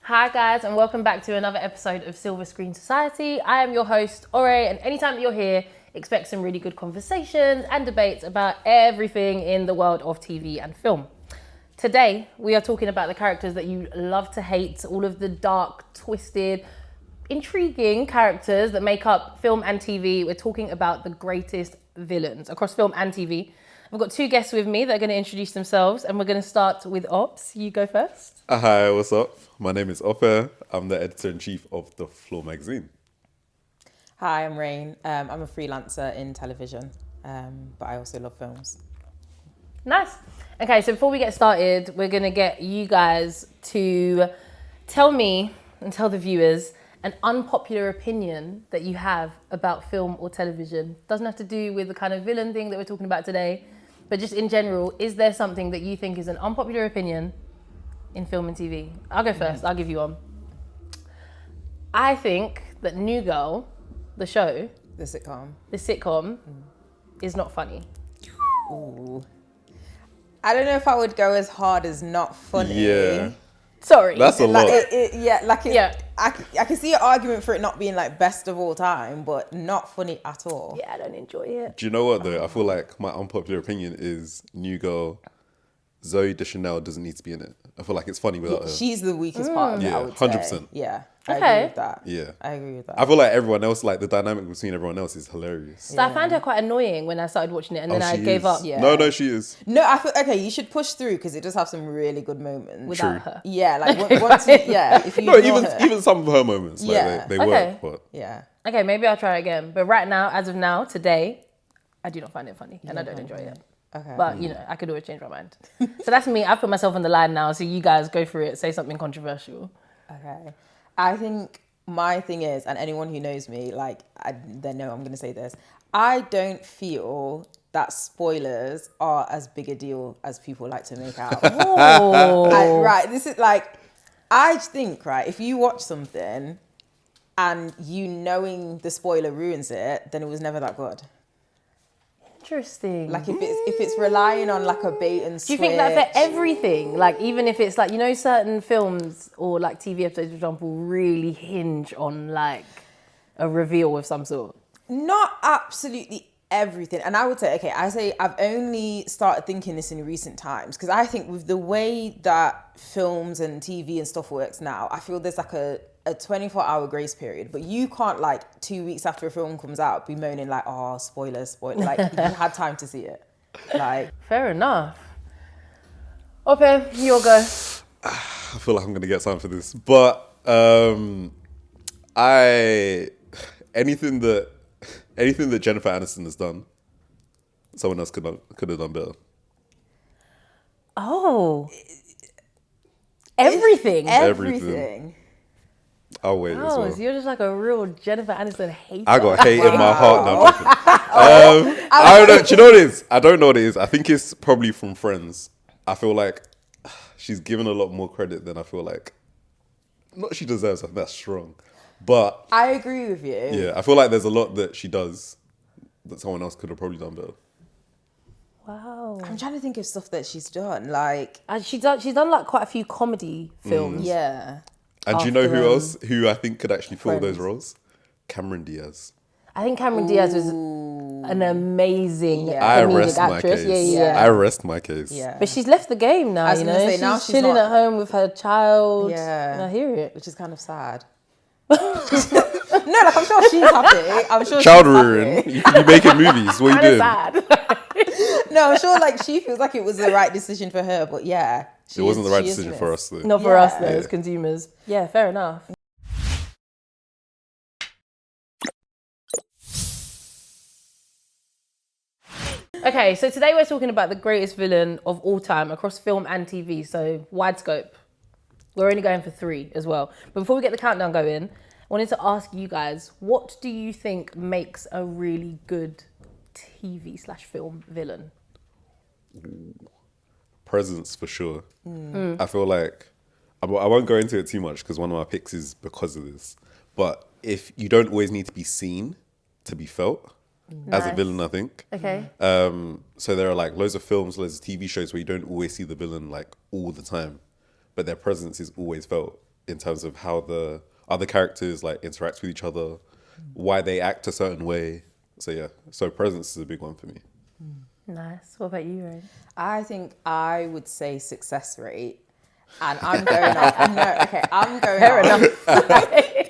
Hi guys, and welcome back to another episode of Silver Screen Society. I am your host, Ore, and anytime that you're here, expect some really good conversations and debates about everything in the world of TV and film. Today, we are talking about the characters that you love to hate, all of the dark, twisted, intriguing characters that make up film and TV. We're talking about the greatest villains across film and TV. I've got two guests with me that are going to introduce themselves, and we're going to start with Ops. You go first. Hi, what's up? My name is Ope. I'm the editor-in-chief of The Floor magazine. Hi, I'm Raine. I'm a freelancer in television, but I also love films. Nice. Okay, so before we get started, we're going to get you guys to tell me and tell the viewers an unpopular opinion that you have about film or television. Doesn't have to do with the kind of villain thing that we're talking about today, but just in general, is there something that you think is an unpopular opinion in film and TV? I'll go first. I'll give you one. I think that New Girl, the show, The sitcom, is not funny. Ooh. I don't know if I would go as hard as not funny. Yeah. Sorry. That's a lot. I can see an argument for it not being like best of all time, but not funny at all. Yeah, I don't enjoy it. Do you know what, though? I feel like my unpopular opinion is New Girl, Zoe Deschanel doesn't need to be in it. I feel like it's funny without her. She's the weakest part of it, Yeah, I would say. 100%. Yeah, I Okay. agree with that. Yeah. I agree with that. I feel like everyone else, like the dynamic between everyone else is hilarious. So I found her quite annoying when I started watching it, and then I she gave is. up Yeah. No, she is. No, I feel, okay, you should push through because it does have some really good moments. without True. her. Yeah, like once you, if you No, ignore her. even some of her moments, like Yeah. they Okay. work. But Yeah. Okay, maybe I'll try again. But right now, as of now, today, I do not find it funny, and I don't enjoy it. Okay. But, you know, I could always change my mind. So that's me. I've put myself on the line now, so you guys go through it, say something controversial. Okay. I think my thing is, and anyone who knows me, like, they know I'm going to say this. I don't feel that spoilers are as big a deal as people like to make out. Oh. Right. This is like, I think, right, if you watch something and you knowing the spoiler ruins it, then it was never that good. Interesting. Like if it's relying on like a bait and switch. Do you think that for everything? Like, even if it's like, you know, certain films or like TV episodes, for example, really hinge on like a reveal of some sort? Not absolutely everything. And I would say, okay, I've only started thinking this in recent times because I think with the way that films and TV and stuff works now, I feel there's like a 24-hour grace period, but you can't like 2 weeks after a film comes out be moaning like, oh, spoilers. Like you had time to see it. Like, Fair enough. Okay, you'll go. I feel like I'm gonna get something for this. But anything that Jennifer Aniston has done, someone else could have done better. Oh. Everything. everything. I'll wait as Oh, well. so you're just like a real Jennifer Aniston hater. I got hate in my heart. No, I'm joking. I don't know. Do you know what it is? I don't know what it is. I think it's probably from Friends. I feel like she's given a lot more credit than I feel like. Not she deserves. I think that's strong. But I agree with you. yeah, I feel like there's a lot that she does that someone else could have probably done better. Wow. I'm trying to think of stuff that she's done. Like, She's done like quite a few comedy films. yeah. And do you know who After, else who I think could actually fill those Friends. roles? Cameron Diaz. I think Cameron Diaz was an amazing I comedic rest my actress. case. Yeah. I rest my case. Yeah. But she's left the game now, I was you gonna know. say, She's now she's chilling not- at home with her child. Yeah. And I hear it. Which is kind of sad. No, like I'm sure she's happy. I'm sure Child she's rearing. happy. You could be making movies. What are you Kind of doing? sad. No, I'm sure like she feels like it was the right decision for her, but yeah. It wasn't the right decision for us, though. Not for us, though, Yeah. as consumers. Yeah, fair enough. Okay, so today we're talking about the greatest villain of all time across film and TV, so wide scope. We're only going for 3 as well. But before we get the countdown going, I wanted to ask you guys, what do you think makes a really good TV/film villain? Presence for sure. I feel like I won't go into it too much because one of my picks is because of this. But if you don't always need to be seen to be felt as a Nice. villain, I think. Okay. So there are like loads of films, loads of TV shows where you don't always see the villain like all the time, but their presence is always felt. in terms of how the other characters like interact with each other, why they act a certain way. So yeah, so presence is a big one for me. Nice. What about you, Raine? I think I would say success rate. And I'm going off. No, okay, I'm going Fair off. enough.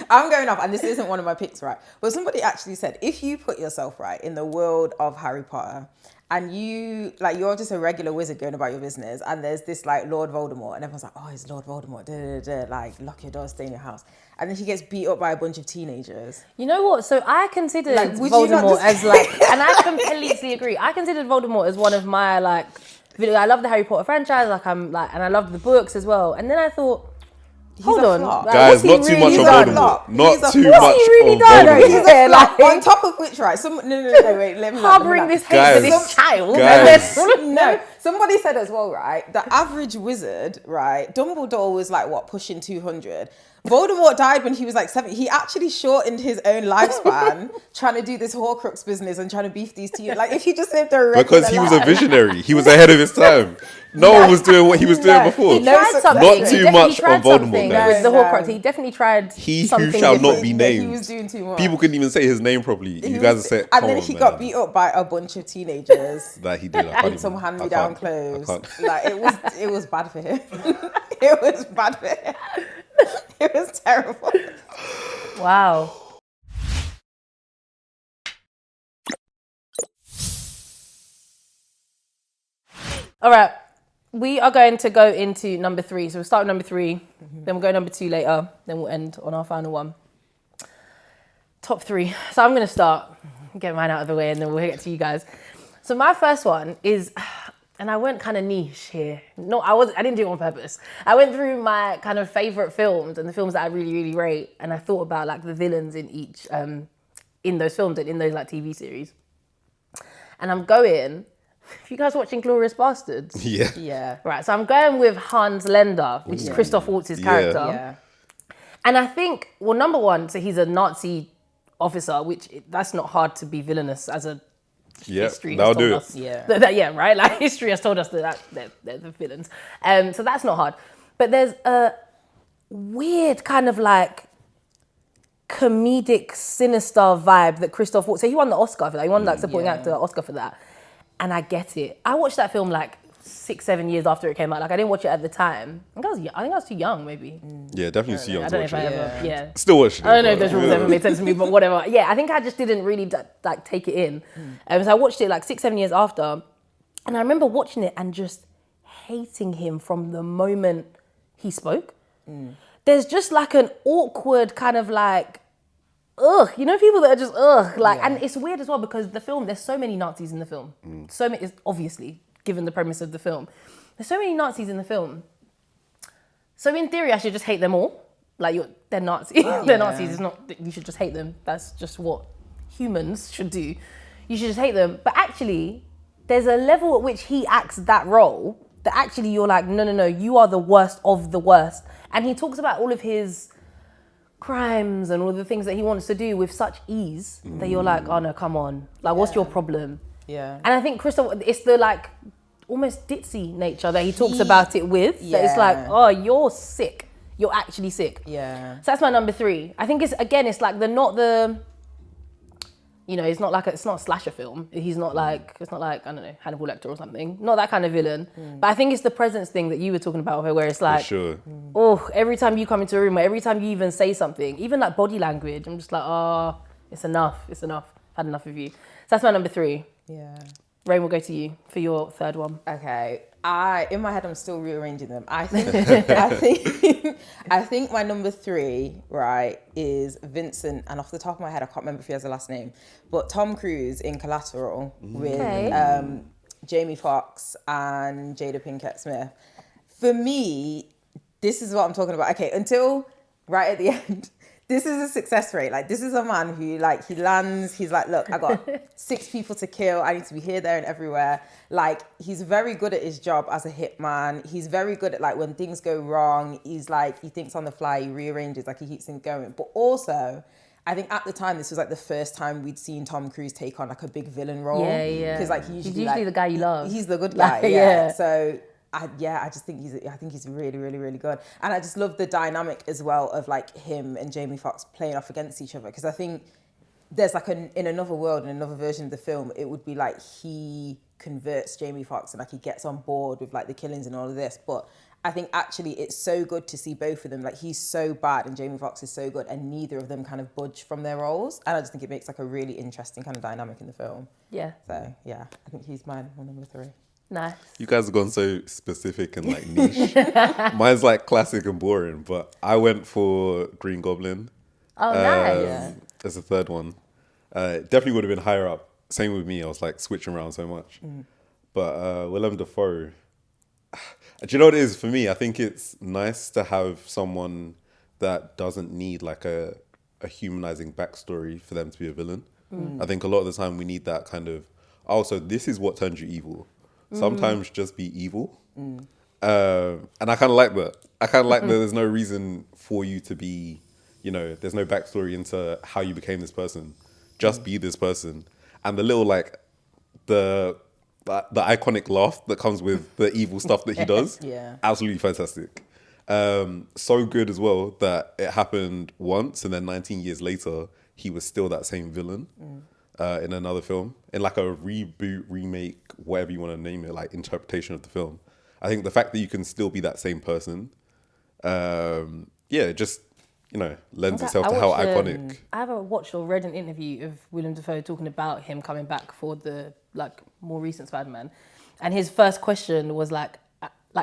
I'm going off, and this isn't one of my picks, right? But somebody actually said, if you put yourself right in the world of Harry Potter, and you're just a regular wizard going about your business, and there's this like Lord Voldemort, and everyone's like, oh, it's Lord Voldemort, like lock your doors, stay in your house, and then he gets beat up by a bunch of teenagers. You know what? So I considered Like, would you not Voldemort just- as like, and I completely agree. I considered Voldemort as one of my like, I love the Harry Potter franchise, and I loved the books as well. And then I thought, hold a on, flop. like, Guys, what's he not too much really on done? Voldemort. He's Not a too flop. much What's he really on done? Voldemort. He's a Like, like, on top of which, right? No, wait, let me harboring this hate Guys, for this child. guys. And then, No, somebody said as well, right? The average wizard, right? Dumbledore was like what, pushing 200. Voldemort died when he was like 70. He actually shortened his own lifespan trying to do this Horcrux business and trying to beef these two. Like, if he just lived a regular Because he was a life. visionary. He was ahead of his time. No one was doing what he was doing No, before. he tried No, something. not He too definitely much tried on Voldemort, something guys. with the No, Horcrux. no. He definitely tried He who something shall not different. be No, named. he was doing too much. People couldn't even say his name properly. He You guys was- said, and come then on, he man. got beat up by a bunch of teenagers. That he did. I can't With some even- I hand-me-down can't- I clothes. can't. Like, it was bad for him. It was bad for him. It was terrible. Wow. All right. We are going to go into number 3. So we'll start with number 3, then we'll go number 2 later, then we'll end on our final one. Top 3. So I'm going to start, get mine out of the way, and then we'll get to you guys. So my first one is, and I went kind of niche here. No, I didn't do it on purpose. I went through my kind of favorite films and the films that I really, really rate, and I thought about like the villains in each, in those films and in those like TV series. And I'm going, if you guys watching Glorious Bastards? Yeah. Yeah. Right, so I'm going with Hans Lender, which is Christoph Waltz's character. Yeah. And I think, well, number one, so he's a Nazi officer, which that's not hard to be villainous as a Yeah. history That'll has told do us. it. Yeah. Yeah, right? Like history has told us that they're the villains. So that's not hard. But there's a weird kind of like comedic, sinister vibe that Christoph Waltz, so he won the Oscar for that. He won like supporting actor Oscar for that. And I get it. I watched that film like 6-7 years after it came out. Like I didn't watch it at the time. I think I was too young, maybe. Yeah, definitely too young I to don't know if watch I it. ever, yeah. Still watching it. I don't know if but- those rules ever made sense to me, but whatever. Yeah, I think I just didn't really like take it in. So I watched it like 6-7 years after, and I remember watching it and just hating him from the moment he spoke. There's just like an awkward kind of like, ugh, you know, people that are just ugh, like, and it's weird as well because the film, there's so many Nazis in the film. So many, obviously, given the premise of the film, there's so many Nazis in the film. So in theory, I should just hate them all. Like they're Nazis. They're Nazis. It's not. You should just hate them. That's just what humans should do. You should just hate them. But actually, there's a level at which he acts that role that actually you're like, no, you are the worst of the worst. And he talks about all of his crimes and all the things that he wants to do with such ease that you're like, oh no, come on. Like, what's your problem? Yeah. And I think Christoph, it's the like almost ditzy nature that he talks about it with. That it's like, oh, you're sick. You're actually sick. Yeah. So that's my number 3. I think it's like you know, it's not a slasher film. It's not like, I don't know, Hannibal Lecter or something. Not that kind of villain. But I think it's the presence thing that you were talking about where it's like, sure. oh, every time you come into a room, or every time you even say something, even like body language, I'm just like, oh, it's enough. I've had enough of you. So that's my number 3. Yeah. Raine, will go to you for your third one. Okay. In my head, I'm still rearranging them. I think my number 3, right, is Vincent. And off the top of my head, I can't remember if he has a last name, but Tom Cruise in Collateral with Jamie Foxx and Jada Pinkett Smith. For me, this is what I'm talking about. Okay, until right at the end. This is a success rate. Like, this is a man who, like, he lands, he's like, look, I got 6 people to kill. I need to be here, there, and everywhere. Like, he's very good at his job as a hitman. He's very good at, like, when things go wrong, he's like, he thinks on the fly, he rearranges, like, he keeps things going. But also, I think at the time, this was, like, the first time we'd seen Tom Cruise take on, like, a big villain role. Yeah. Because, like, he's usually like, the guy you love. He's the good guy, Like, yeah. So I just think he's really, really, really good. And I just love the dynamic as well of like him and Jamie Foxx playing off against each other. Because I think there's like in another world, in another version of the film, it would be like he converts Jamie Foxx and like he gets on board with like the killings and all of this. But I think actually it's so good to see both of them. Like he's so bad and Jamie Foxx is so good, and neither of them kind of budge from their roles. And I just think it makes like a really interesting kind of dynamic in the film. Yeah. So yeah, I think he's my number 3. Nice. You guys have gone so specific and like niche. Mine's like classic and boring, but I went for Green Goblin. Oh, nice. As the third one. Definitely would have been higher up. Same with me. I was like switching around so much. But Willem Dafoe. Do you know what it is for me? I think it's nice to have someone that doesn't need like a humanizing backstory for them to be a villain. I think a lot of the time we need that kind of, so this is what turns you evil. Sometimes just be evil. And I kind of like that. I kind of like that there's no reason for you to be, there's no backstory into how you became this person. Just be this person. And the little like, the iconic laugh that comes with the evil stuff that he does. Absolutely fantastic. So good as well that it happened once and then 19 years later, he was still that same villain. In another film, in like a reboot, remake, whatever you want to name it, like interpretation of the film. I think the fact that you can still be that same person, just, lends itself to how iconic. I haven't watched or read an interview of Willem Dafoe talking about him coming back for the like more recent Spider-Man, and his first question was like,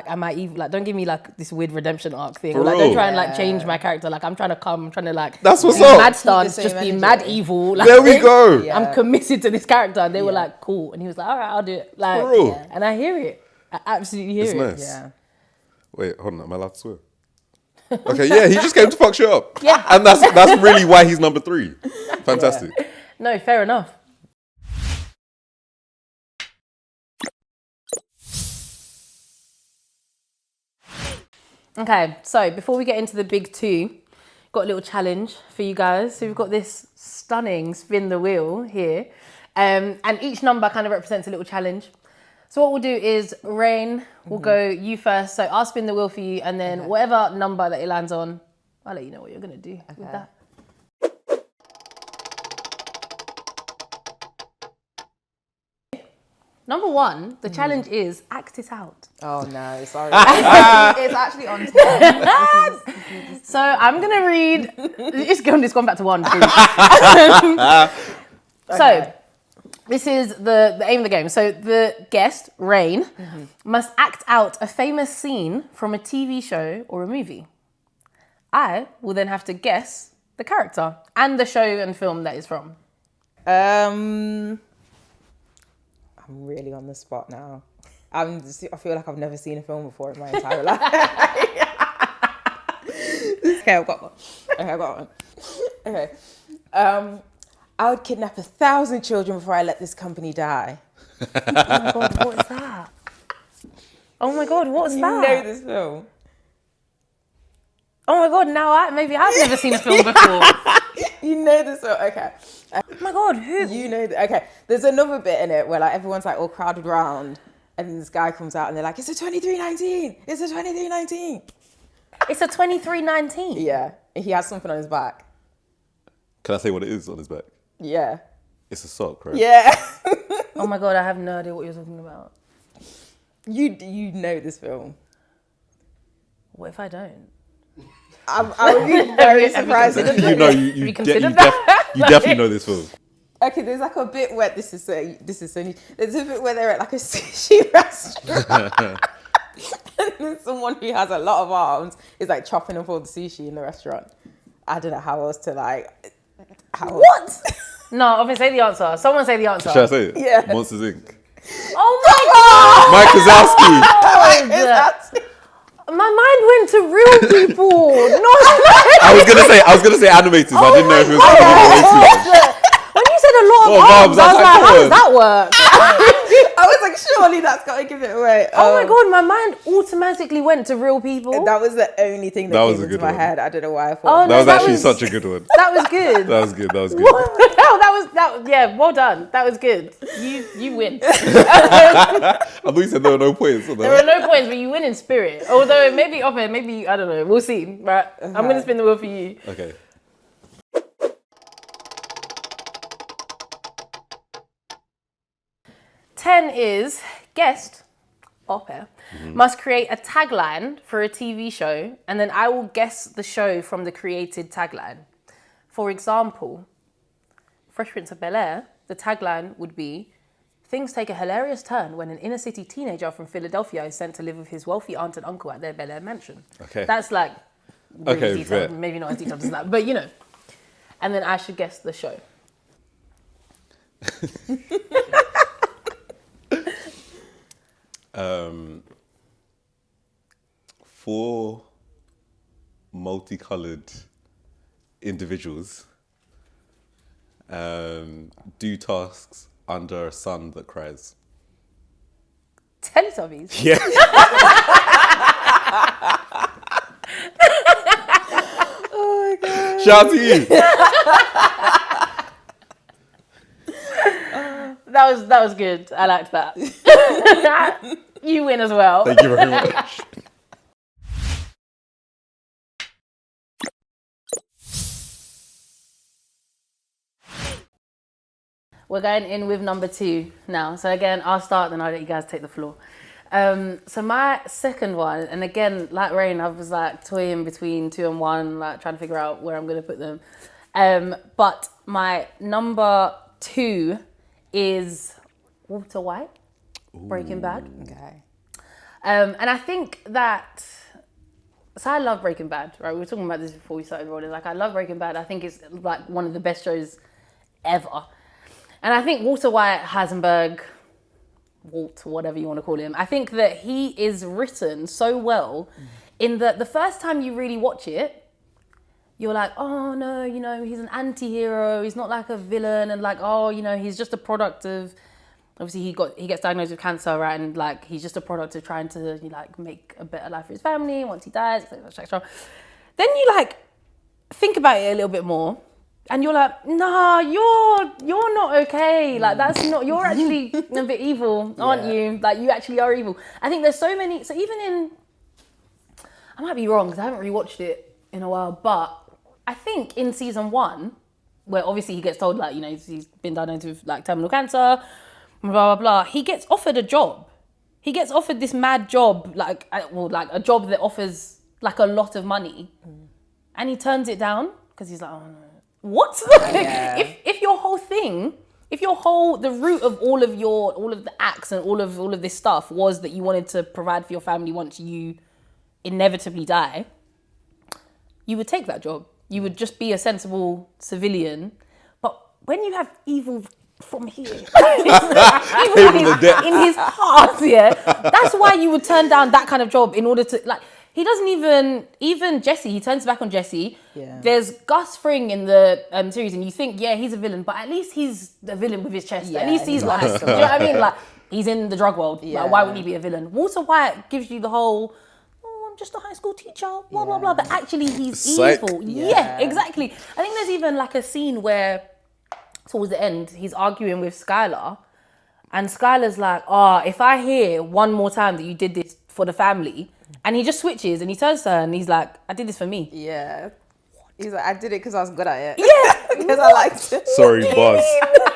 am I evil? Like, don't give me like this weird redemption arc thing. For Like, real? don't try and like change my character. Like, I'm trying to like That's what's do up. mad stance, Keep the just same be energy. mad evil. Like, There we go. I'm committed to this character, and they were like, cool. And he was like, all right, I'll do it. Like, For real? and I hear it. I absolutely hear It's it. nice. Yeah. Wait, hold on. Am I allowed to swear? Okay, yeah, he just came to fuck shit up. Yeah. And that's really why he's number 3. Fantastic. No, fair enough. Okay, so before we get into the big 2, got a little challenge for you guys. So we've got this stunning spin the wheel here, and each number kind of represents a little challenge. So what we'll do is, Raine, we'll go you first. So I'll spin the wheel for you, and then whatever number that it lands on, I'll let you know what you're gonna do with that. Number 1, the challenge is act it out. Oh no, sorry. It's actually on 10. So I'm gonna read. It's gone back to 1. Please. So this is the aim of the game. So the guest, Raine, must act out a famous scene from a TV show or a movie. I will then have to guess the character and the show and film that is from. I'm really on the spot now. I feel like I've never seen a film before in my entire life. Okay, I've got one. Okay. I would kidnap 1,000 children before I let this company die. Oh my god, what is that? Oh my god, what's that? You know this film. Oh my god, now maybe I've never seen a film before. You know this film. Okay. Oh my god, who? You know. Okay. There's another bit in it where like everyone's like all crowded around, and then this guy comes out and they're like, "It's a 2319. It's a 2319." It's a 2319. Yeah. He has something on his back. Can I say what it is on his back? Yeah. It's a sock, right? Yeah. Oh my god, I have no idea what you're talking about. You know this film. What if I don't? I would be very surprised. You you considered that? You definitely know this film. Okay, there's like a bit where this is so new. There's a bit where they're at like a sushi restaurant, and then someone who has a lot of arms is like chopping up all the sushi in the restaurant. I don't know how else to like. What? No, I'm gonna say the answer. Someone say the answer. Should I say it? Yeah. Monsters Inc. Oh my Mike Wazowski. god! My mind went to real people. No, I was gonna say animators. I didn't know if it was animated. when you said a lot of arms, I was like, how does that work? I was like, surely that's got to give it away. Oh my God, my mind automatically went to real people. That was the only thing that was came a into good my one. head. I don't know why I Oh, thought. That no, was actually such a good one. That was good. That was good. That was good. What the hell? Yeah, well done. That was good. You win. I thought you said there were no points. There are no points, but you win in spirit. Although maybe up here, maybe, I don't know. We'll see. Right? I'm going to spin the wheel for you. Okay. 10 is guest, op air, must create a tagline for a TV show, and then I will guess the show from the created tagline. For example, Fresh Prince of Bel-Air, the tagline would be, things take a hilarious turn when an inner city teenager from Philadelphia is sent to live with his wealthy aunt and uncle at their Bel-Air mansion. Okay. That's like really Okay, detailed, fair. maybe not as detailed as that, but you know. And then I should guess the show. Four multicolored individuals do tasks under a sun that cries. Teletubbies. Yeah. Oh my God. Shout out to you. That was good. I liked that. You win as well. Thank you very much. We're going in with number 2 now. So again, I'll start, then I'll let you guys take the floor. So my second one, and again, like Raine, I was like toying between 2 and 1, like trying to figure out where I'm going to put them. But my number 2 is Walter White, Breaking Bad. Okay. And I think that, so I love Breaking Bad, right? We were talking about this before we started rolling. Like, I love Breaking Bad. I think it's like one of the best shows ever. And I think Walter White, Heisenberg, Walt, whatever you want to call him, I think that he is written so well in that the first time you really watch it, you're like, oh no, you know, he's an anti-hero. He's not like a villain, and like, oh, you know, he's just a product of, obviously he gets diagnosed with cancer, right? And like, he's just a product of trying to like make a better life for his family once he dies, etc. Then you like think about it a little bit more, and you're like, nah, you're not okay. Like, that's not, you're actually a bit evil, aren't you? Like, you actually are evil. I think there's so many, so even in, I might be wrong because I haven't rewatched it in a while, but I think in season 1, where obviously he gets told, like, you know, he's been diagnosed with like terminal cancer, blah, blah, blah, he gets offered a job. He gets offered this mad job, like a job that offers like a lot of money. And he turns it down because he's like, oh no. What? Yeah. If your whole thing, the root of all of the acts and all of this stuff was that you wanted to provide for your family once you inevitably die, you would take that job. You would just be a sensible civilian. But when you have evil from here, evil in his heart, yeah, that's why you would turn down that kind of job in order to, like, he doesn't even Jesse, he turns back on Jesse. Yeah. There's Gus Fring in the series, and you think, yeah, he's a villain, but at least he's a villain with his chest. Yeah, at least he's like, exactly. do you know what I mean? Like, he's in the drug world. Yeah. Like, why wouldn't he be a villain? Walter White gives you the whole, oh, I'm just a high school teacher, blah, blah, blah. But actually, he's Psych. evil. Yeah. Yeah, exactly. I think there's even like a scene where, towards the end, he's arguing with Skylar, and Skylar's like, if I hear one more time that you did this for the family, and he just switches and he turns to her and he's like, I did this for me. Yeah. He's like, I did it because I was good at it. Yeah. Because I liked it. Sorry, bars.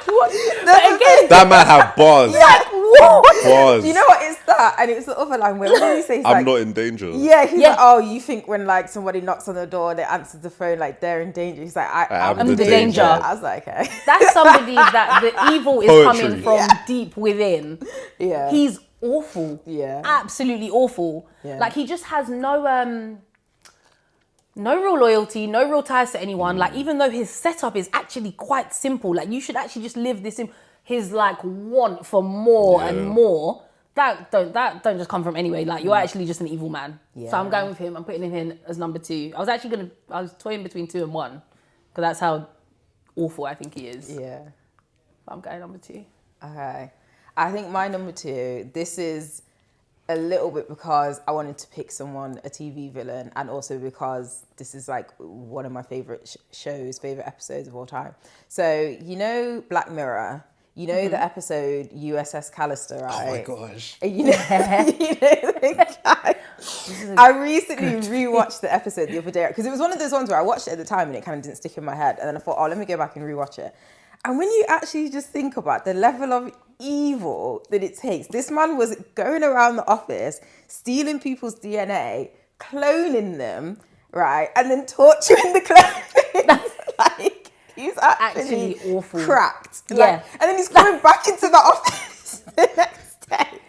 But again, That man have bars. like, what? Bars. You know what? It's that. And it's the other line where when he says, I'm like, not in danger. yeah, he's Yeah. like, oh, you think when like somebody knocks on the door, they answer the phone, like they're in danger. He's like, I'm am the danger. I was like, okay. That's somebody that the evil is Poetry. coming from Yeah. deep within. Yeah. He's awful. Yeah. Absolutely awful. Yeah. Like, he just has no real loyalty, no real ties to anyone. Like, even though his setup is actually quite simple, like, you should actually just live this in his like want for more and more. That don't just come from anywhere. Like, you're actually just an evil man. Yeah. So I'm going with him. I'm putting him in as number 2. I was toying between 2 and 1 because that's how awful I think he is. Yeah. But I'm going number 2. Okay. I think my number 2, this is a little bit because I wanted to pick someone, a TV villain, and also because this is like one of my favorite favorite episodes of all time. So, you know, Black Mirror, you know, the episode USS Callister, right? Oh my gosh. You know, the guy. I recently rewatched the episode the other day because it was one of those ones where I watched it at the time and it kind of didn't stick in my head. And then I thought, oh, let me go back and rewatch it. And when you actually just think about the level of evil that it takes, this man was going around the office, stealing people's DNA, cloning them, right? And then torturing the clones. Like, he's actually awful. Cracked. Yeah. Like, and then he's coming back into the office the next day.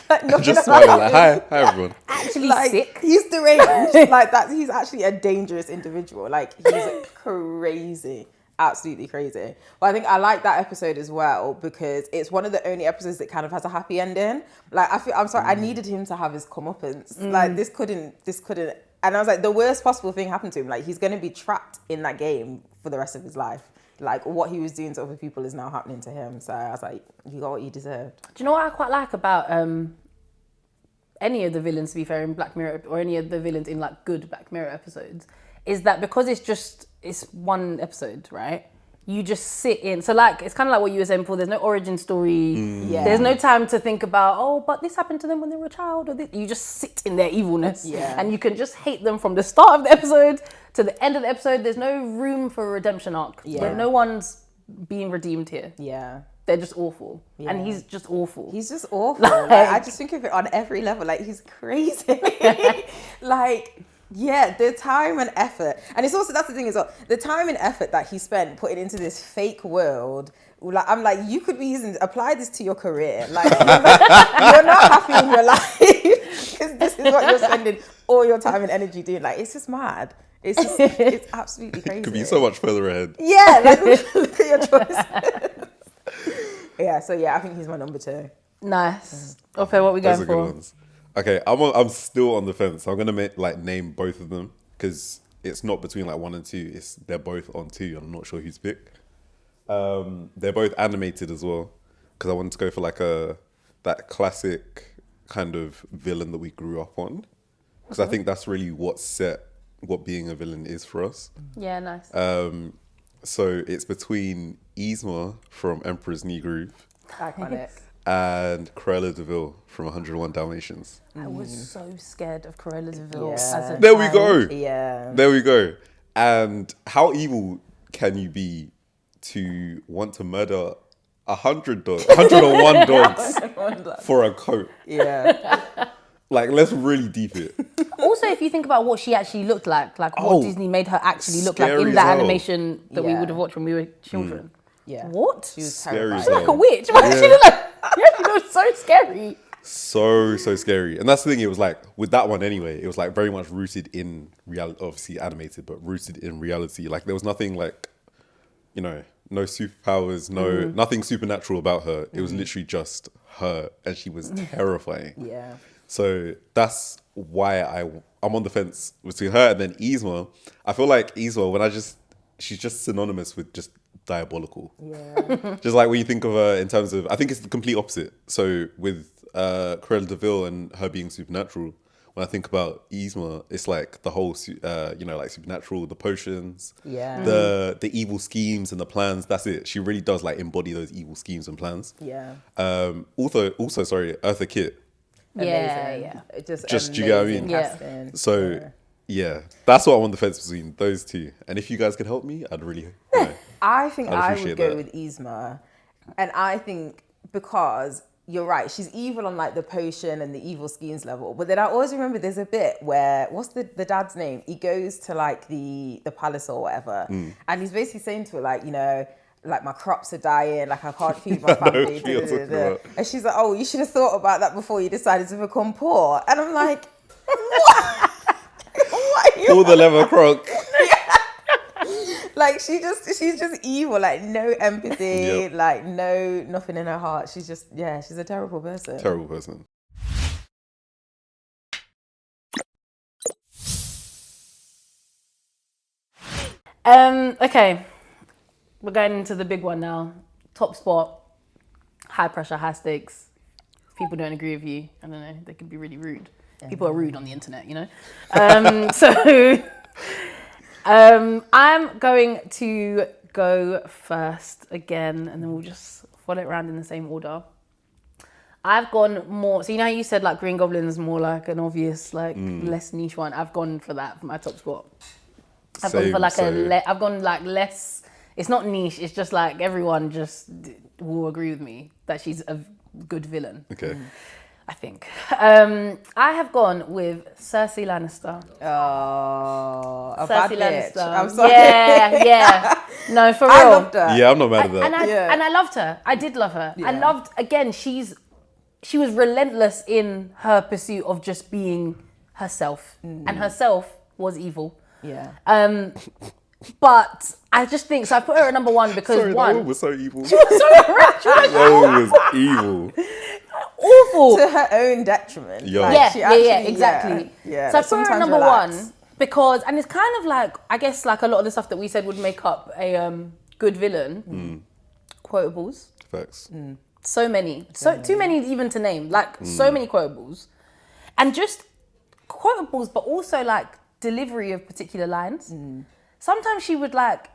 Like, Just smiling like, hi everyone. Actually like, sick. He's deranged. Like that. He's actually a dangerous individual. Like, he's crazy. Absolutely crazy. But I think I like that episode as well because it's one of the only episodes that kind of has a happy ending. Like, I'm sorry, I needed him to have his comeuppance. Like, this couldn't. And I was like, the worst possible thing happened to him. Like, he's going to be trapped in that game for the rest of his life. Like, what he was doing to other people is now happening to him. So I was like, you got what you deserved. Do you know what I quite like about any of the villains, to be fair, in Black Mirror, or any of the villains in like good Black Mirror episodes, is that because it's one episode, right? You just sit in. So like, it's kind of like what you were saying before. There's no origin story. Yeah. There's no time to think about, oh, but this happened to them when they were a child. Or this. You just sit in their evilness. Yeah. And you can just hate them from the start of the episode to the end of the episode. There's no room for a redemption arc. Yeah. No one's being redeemed here. Yeah. They're just awful. Yeah. And he's just awful. He's just awful. Like, I just think of it on every level. Like, he's crazy. Like, yeah, the time and effort. And it's also, that's the thing as well, the time and effort that he spent putting into this fake world. Like, I'm like, you could be apply this to your career. Like, you're not happy in your life because this is what you're spending all your time and energy doing. Like, it's just mad. It's absolutely crazy. Could be so much further ahead. Yeah, like, look at your choices. Yeah, so yeah, I think he's my number 2. Nice. Okay, what are we Those going are good for? ones. Okay, I'm still on the fence. I'm gonna name both of them because it's not between like 1 and 2. They're both on 2. I'm not sure who's pick. They're both animated as well because I wanted to go for like that classic kind of villain that we grew up on because I think that's really what being a villain is for us. Yeah, nice. So it's between Yzma from Emperor's New Groove Iconic. and Cruella de Vil from 101 Dalmatians. I was so scared of Cruella de Vil. Yeah. As a There we child. go. Yeah. There we go. And how evil can you be to want to murder 101 dogs for a coat? Yeah. Like, let's really deep it. Also, if you think about what she actually looked like what Oh, Disney made her actually look like scary in as that hell. animation that we Yeah. would have watched when we were children. Yeah. What? She was Scary terrifying. as She's like a hell. witch. Why does she look like? Yeah, she looks so scary. So scary. And that's the thing, it was like, with that one anyway, it was like very much rooted in reality, obviously animated, but rooted in reality. Like, there was nothing like, no superpowers, nothing supernatural about her. It was literally just her, and she was terrifying. Yeah. So that's why I'm on the fence between her and then Yzma. I feel like Yzma, she's just synonymous with just diabolical. Yeah. Just like when you think of her in terms of, I think it's the complete opposite. So with Cruella de Vil and her being supernatural, when I think about Yzma, it's like the whole, like supernatural, the potions, Yeah. the evil schemes and the plans. That's it. She really does like embody those evil schemes and plans. Yeah. Also, sorry, Eartha Kitt. Yeah, Amazing. yeah. Just, do you get what I amazing mean? casting. So yeah, that's what I'm on the fence between those two. And if you guys could help me, I'd really. I think I'd I appreciate would go that. with Yzma. And I think because you're right, she's evil on like the potion and the evil schemes level. But then I always remember there's a bit where, what's the dad's name? He goes to like the palace or whatever. And he's basically saying to her like, like my crops are dying, like I can't feed my I know family. what you're talking about. And she's like, oh, you should have thought about that before you decided to become poor. And I'm like, what? What are you Pull the lever, Croc. Like she's just evil, like no empathy, Yep. like nothing in her heart. She's just, she's a terrible person. Terrible person. Okay. We're going into the big one now. Top spot. high pressure, high stakes. If people don't agree with you, I don't know, they can be really rude. People are rude on the internet, you know? I'm going to go first again, and then we'll just follow it around in the same order. I've gone more, so you know how you said like Green Goblin's more like an obvious, like less niche one. I've gone for that for my top spot. I've gone for like I've gone like less, it's not niche, it's just like everyone just will agree with me that she's a good villain. Okay. I think. I have gone with Cersei Lannister. Oh, a Cersei bad bitch. Lannister. I'm sorry. Yeah. No, for real. I loved her. Yeah, I'm not mad at that. And I loved her. I did love her. I loved, again, she was relentless in her pursuit of just being herself. And herself was evil. Yeah. But I just think, so I put her at number one because Sorry, that one. woman was so evil. She was so rich. That woman was evil. Awful. To her own detriment. Yo. Like, Yeah, exactly. Yeah. So I like, put her at sometimes number relax. one because, and it's kind of like, I guess like a lot of the stuff that we said would make up a good villain. Quotables. Facts. So many. So too many even to name. Like so many quotables. And just quotables, but also like delivery of particular lines. Sometimes she would like,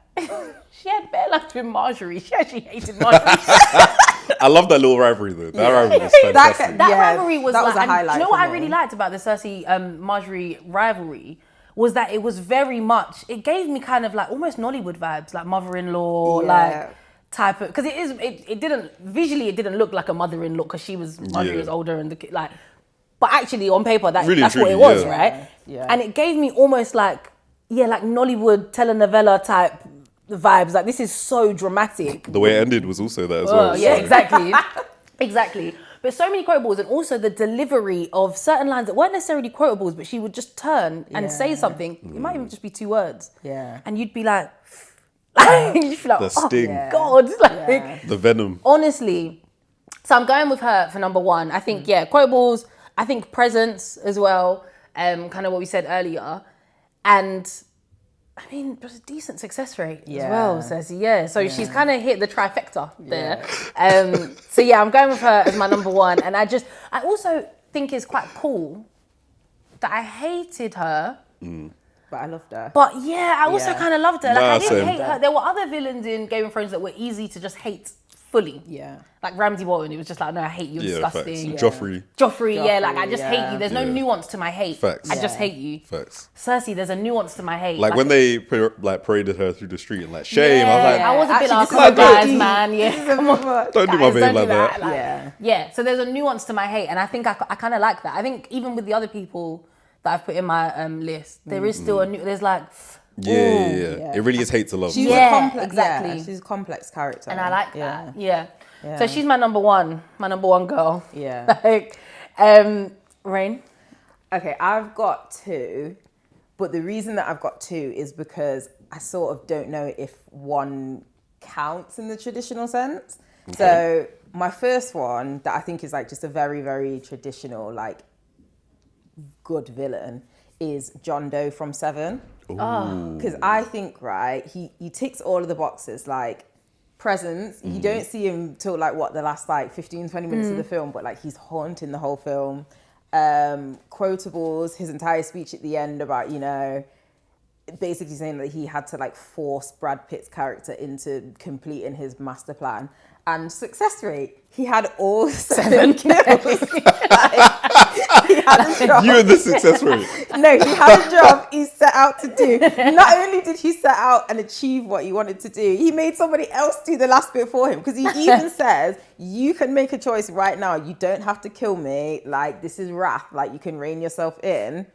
she had bare lines with Marjorie. She actually hated Marjorie. I love that little rivalry though. That rivalry was fantastic. That rivalry was that was like, a highlight. Do you know what I for me. really liked about the Cersei Marjorie rivalry was that it was very much, it gave me kind of like almost Nollywood vibes, like mother-in-law, like type of, because it didn't look like a mother-in-law because Marjorie was older and but actually on paper that's what it was, right? Yeah. And it gave me almost like Nollywood telenovela type vibes. Like this is so dramatic. The way it ended was also that as well. Yeah, exactly. Exactly. But so many quotables, and also the delivery of certain lines that weren't necessarily quotables, but she would just turn and say something. It might even just be 2 words. Yeah. And you'd be like, you'd feel like, The sting. oh God. Like, The venom. honestly. So I'm going with her for number one. I think, quotables, I think presence as well, kind of what we said earlier. And I mean, there's a decent success rate as well, Cersei. Yeah, so she's kind of hit the trifecta there. So I'm going with her as my number one. And I also think it's quite cool that I hated her. But I loved her. But I also kind of loved her. Like, I didn't same. hate her. There were other villains in Game of Thrones that were easy to just hate fully. Yeah. Like Ramsay Bolton, it was just like, no, I hate you, disgusting. Facts. Joffrey. Like I just hate you. There's no nuance to my hate. Facts. I just hate you. Facts. Cersei, there's a nuance to my hate. Like when they paraded her through the street and like shame, I was like, I was a bit Actually, like, this come on, is a bit guys, deep. man. Yeah, come on. don't do my babe like that. Like, yeah. So there's a nuance to my hate, and I think I kind of like that. I think even with the other people that I've put in my list, there is still there's like. Yeah. It really is hate to love. She's Yeah, a complex, exactly. she's a complex character. And I like that. Yeah. So she's my number one girl. Yeah. Like, Raine. Okay, I've got 2, but the reason that I've got 2 is because I sort of don't know if one counts in the traditional sense. Okay. So my first one that I think is like just a very, very traditional, like good villain is John Doe from Seven. Because I think, right, he ticks all of the boxes, like presence. You don't see him till like the last like 15, 20 minutes of the film, but like he's haunting the whole film. Quotables, his entire speech at the end about, basically saying that he had to like force Brad Pitt's character into completing his master plan. And success rate, he had all 7 kills. He had a job. You and the success rate. No, he had a job he set out to do. Not only did he set out and achieve what he wanted to do, he made somebody else do the last bit for him. Because he even says, you can make a choice right now. You don't have to kill me. Like, this is wrath. Like, you can rein yourself in.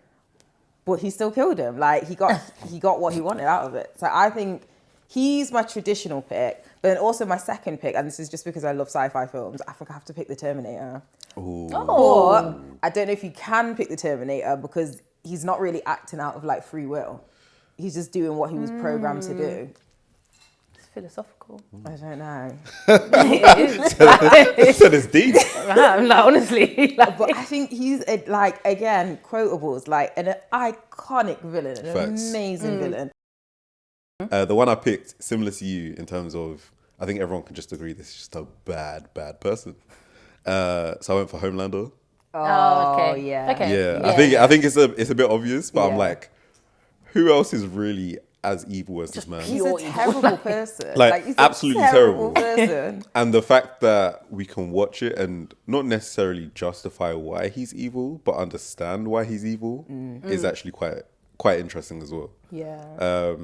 But he still killed him. Like, he got what he wanted out of it. So I think he's my traditional pick. But then also my second pick, and this is just because I love sci-fi films, I think I have to pick the Terminator. Ooh. But I don't know if you can pick the Terminator because he's not really acting out of like free will. He's just doing what he was programmed to do. It's philosophical. I don't know. It is. So it's deep. Like, honestly. Like, But I think he's again, quotables, like an iconic villain, an Facts. amazing villain. The one I picked, similar to you in terms of, I think everyone can just agree this is just a bad person. So I went for Homelander. Oh, okay. yeah. Okay. Yeah, I think it's a bit obvious, but I'm Yeah. like, who else is really as evil as this man? He's Pure a evil. terrible person. Like, he's absolutely a terrible person. And the fact that we can watch it and not necessarily justify why he's evil, but understand why he's evil is actually quite interesting as well. Yeah.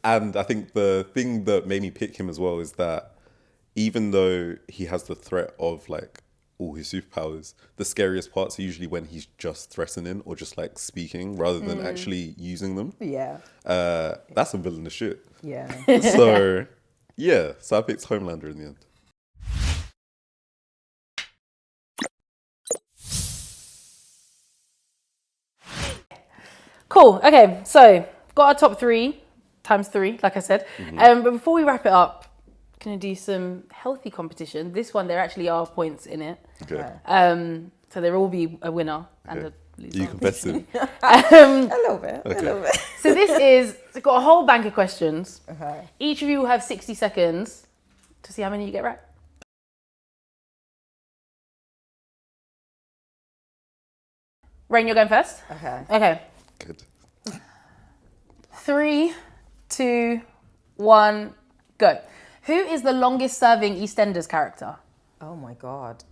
And I think the thing that made me pick him as well is that even though he has the threat of like all his superpowers, the scariest parts are usually when he's just threatening or just like speaking rather than actually using them. Yeah. That's some villainous shit. Yeah. So yeah, so I picked Homelander in the end. Cool. Okay, so got our top 3 times 3, like I said. But before we wrap it up, gonna do some healthy competition. This one, there actually are points in it. Okay. So there will be a winner and a loser. You competitive? A little bit. Okay. A little bit. So this is, it's got a whole bank of questions. Okay. Each of you will have 60 seconds to see how many you get right. Raine, you're going first? Okay. Okay. Good. 3, 2, 1, go. Who is the longest serving EastEnders character? Oh my God.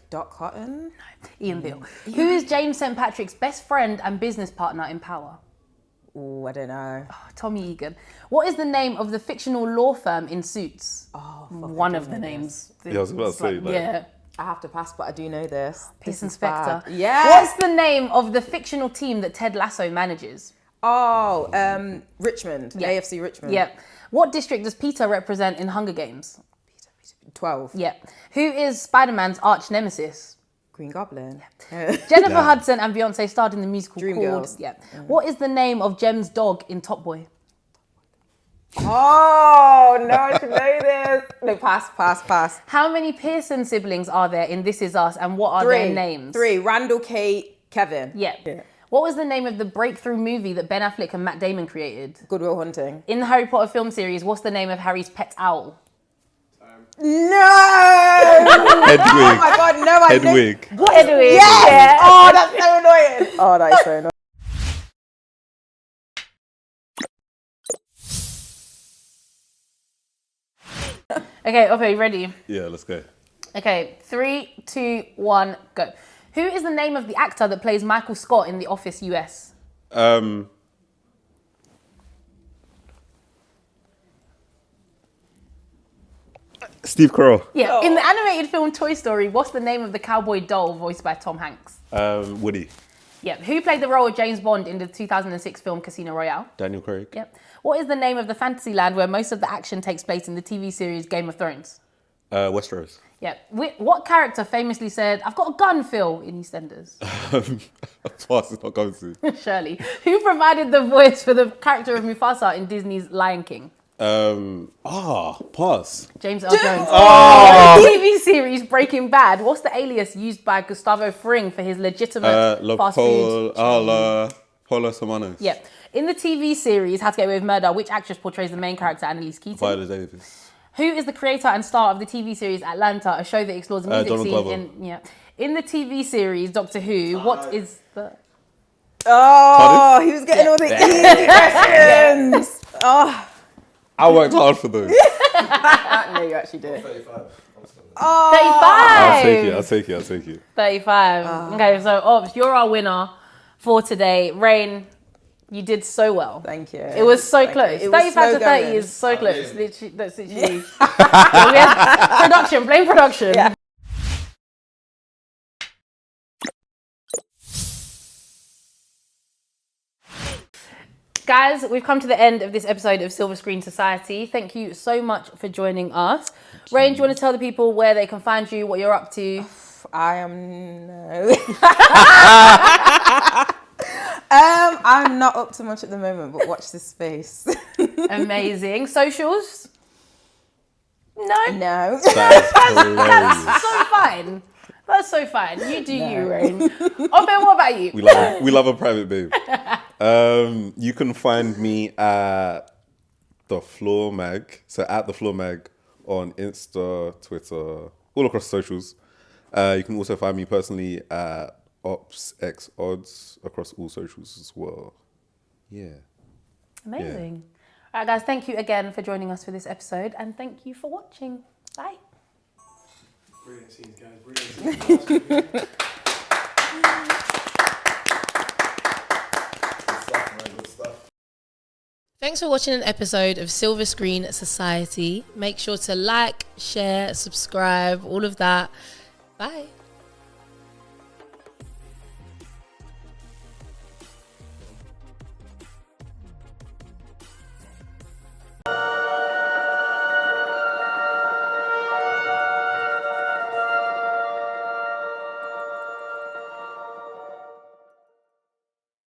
Doc Cotton? Ian Beale. Who is James St. Patrick's best friend and business partner in Power? Oh, I don't know. Tommy Egan. What is the name of the fictional law firm in Suits? Oh, One of the names. Yeah, I was about to say, like- yeah. I have to pass, but I do know this. Peace This is Inspector. bad. Yeah. What's the name of the fictional team that Ted Lasso manages? Oh, Richmond. Yeah. AFC Richmond. Yep. What district does Peter represent in Hunger Games? 12. Yep. Who is Spider-Man's arch nemesis? Green Goblin. Jennifer Hudson and Beyonce starred in the musical Dreamgirls. called... Yep. What is the name of Jem's dog in Top Boy? Oh, no, I should know this. No, pass. How many Pearson siblings are there in This Is Us and what are their names? 3. Randall, Kate, Kevin. Yep. Yeah. What was the name of the breakthrough movie that Ben Affleck and Matt Damon created? Good Will Hunting. In the Harry Potter film series, what's the name of Harry's pet owl? No! Hedwig. Oh my God, no, I know. Hedwig. What Hedwig? Yes! Yeah. Oh, that's so annoying. Oh, that is so annoying. Okay, okay, ready? Yeah, let's go. Okay, 3, 2, 1, go. Who is the name of the actor that plays Michael Scott in The Office US? Steve Carell. Yeah, in the animated film Toy Story, what's the name of the cowboy doll voiced by Tom Hanks? Woody. Yep. Who played the role of James Bond in the 2006 film Casino Royale? Daniel Craig. Yep. What is the name of the fantasy land where most of the action takes place in the TV series Game of Thrones? Westeros. Yep. What character famously said, "I've got a gun, Phil," in EastEnders? Pass, it's not going to. Shirley. Who provided the voice for the character of Mufasa in Disney's Lion King? Pass. James Earl Jones. In the TV series Breaking Bad, what's the alias used by Gustavo Fring for his legitimate fast food? Paula Samanos. Yep. In the TV series How to Get Away with Murder, which actress portrays the main character, Annalise Keaton? Viola Davis. Who is the creator and star of the TV series Atlanta, a show that explores the music Donald scene Glover. in the TV series Doctor Who? What is the... Oh, Pardon? he was getting all the easy questions. Oh, I worked hard for those. no, you actually did. 35. I'll take it. 35. Okay, so Ops, you're our winner for today. Raine, you did so well. Thank you. It was so Thank close. you. It was 35 slow to 30 going. is so close. Literally, that's literally... we had production, blame production. Yeah. Guys, we've come to the end of this episode of Silver Screen Society. Thank you so much for joining us. Raine, do you want to tell the people where they can find you, what you're up to? I am no. I'm not up to much at the moment, but watch this space. Amazing. Socials? No? No. That's So fine. That's so fine. You do you, Raine. Oh, Ben, what about you? we love a private babe. You can find me at The Floor Mag. So at The Floor Mag on Insta, Twitter, all across socials. You can also find me personally at OpsXOdds across all socials as well. Yeah. Amazing. All right, guys, thank you again for joining us for this episode, and thank you for watching. Bye. Brilliant scenes, guys. Brilliant scenes. Good stuff, man. Good stuff. Thanks for watching an episode of Silver Screen Society. Make sure to like, share, subscribe, all of that. Bye.